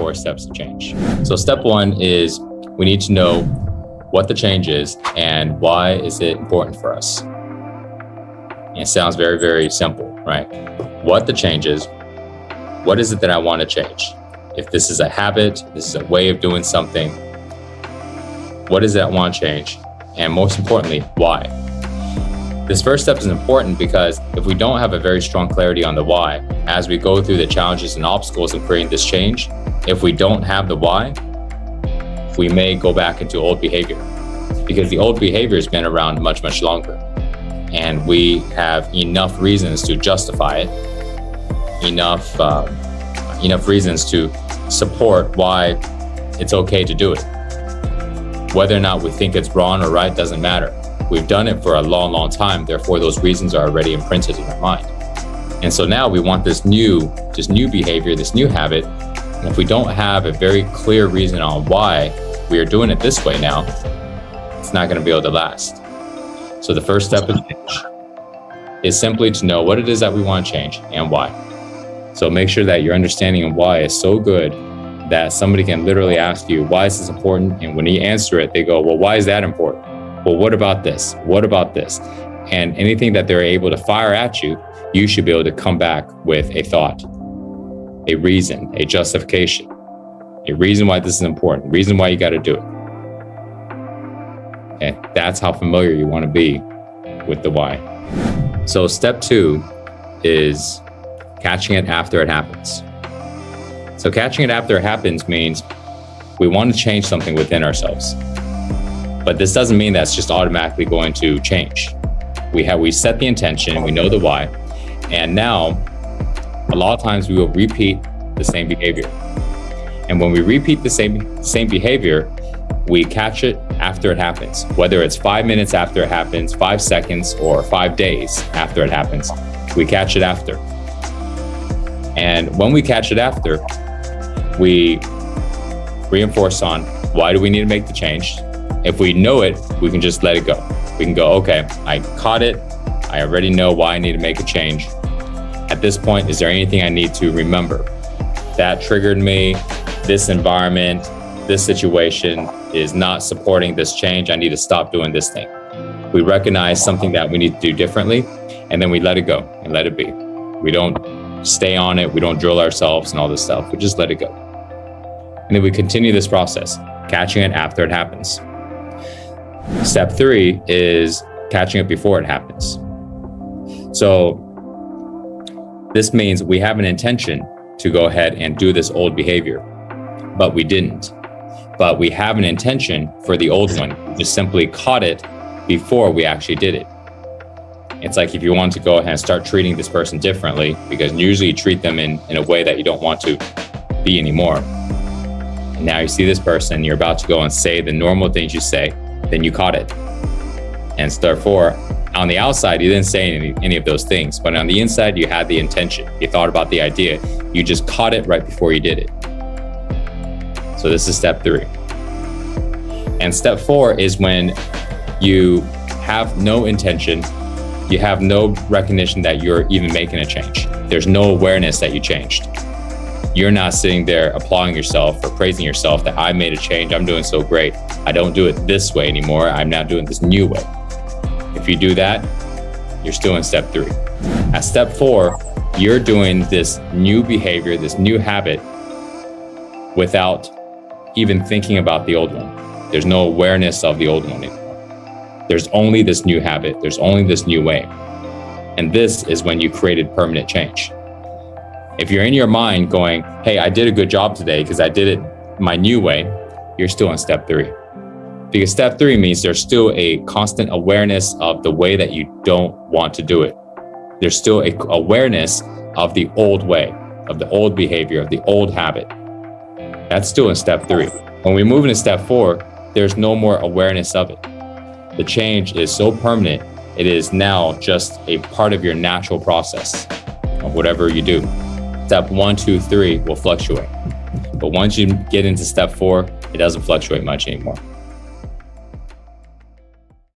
4 steps of change. So step 1 is we need to know what the change is and why is it important for us. And it sounds very, very simple, right? What the change is, what is it that I want to change? If this is a habit, this is a way of doing something, what is it I want to change? And most importantly, why? This first step is important because if we don't have a very strong clarity on the why, as we go through the challenges and obstacles of creating this change, if we don't have the why, we may go back into old behavior because the old behavior has been around much, much longer. And we have enough reasons to justify it, enough reasons to support why it's okay to do it. Whether or not we think it's wrong or right doesn't matter. We've done it for a long, long time. Therefore, those reasons are already imprinted in our mind. And so now we want this new behavior, this new habit. And if we don't have a very clear reason on why we are doing it this way now, it's not going to be able to last. So the first step of change is simply to know what it is that we want to change and why. So make sure that your understanding of why is so good that somebody can literally ask you, why is this important? And when you answer it, they go, well, why is that important? Well, what about this? What about this? And anything that they're able to fire at you, you should be able to come back with a thought, a reason, a justification, a reason why this is important, reason why you got to do it. Okay, that's how familiar you want to be with the why. So step 2 is catching it after it happens. So catching it after it happens means we want to change something within ourselves. But this doesn't mean that's just automatically going to change. We set the intention, we know the why, and now a lot of times we will repeat the same behavior. And when we repeat the same behavior, we catch it after it happens, whether it's 5 minutes after it happens, 5 seconds, or 5 days after it happens, we catch it after. And when we catch it after, we reinforce on why do we need to make the change? If we know it, we can just let it go. We can go, okay, I caught it. I already know why I need to make a change. At this point, is there anything I need to remember? That triggered me, this environment, this situation is not supporting this change. I need to stop doing this thing. We recognize something that we need to do differently, and then we let it go and let it be. We don't stay on it. We don't drill ourselves and all this stuff. We just let it go. And then we continue this process, catching it after it happens. Step 3 is catching it before it happens. So this means we have an intention to go ahead and do this old behavior, but we didn't. But we have an intention for the old one. We just simply caught it before we actually did it. It's like if you want to go ahead and start treating this person differently, because usually you treat them in a way that you don't want to be anymore. And now you see this person, you're about to go and say the normal things you say, then you caught it. And therefore, on the outside, you didn't say any of those things, but on the inside, you had the intention. You thought about the idea. You just caught it right before you did it. So this is step 3. And step 4 is when you have no intention, you have no recognition that you're even making a change. There's no awareness that you changed. You're not sitting there applauding yourself or praising yourself that I made a change, I'm doing so great. I don't do it this way anymore, I'm now doing this new way. If you do that, you're still in step 3. At step 4, you're doing this new behavior, this new habit, without even thinking about the old one. There's no awareness of the old one anymore. There's only this new habit, there's only this new way. And this is when you created permanent change. If you're in your mind going, hey, I did a good job today because I did it my new way, you're still in step 3. Because step 3 means there's still a constant awareness of the way that you don't want to do it. There's still a awareness of the old way, of the old behavior, of the old habit. That's still in step 3. When we move into step 4, there's no more awareness of it. The change is so permanent, it is now just a part of your natural process of whatever you do. Step 1, 2, 3 will fluctuate. But once you get into step 4, it doesn't fluctuate much anymore.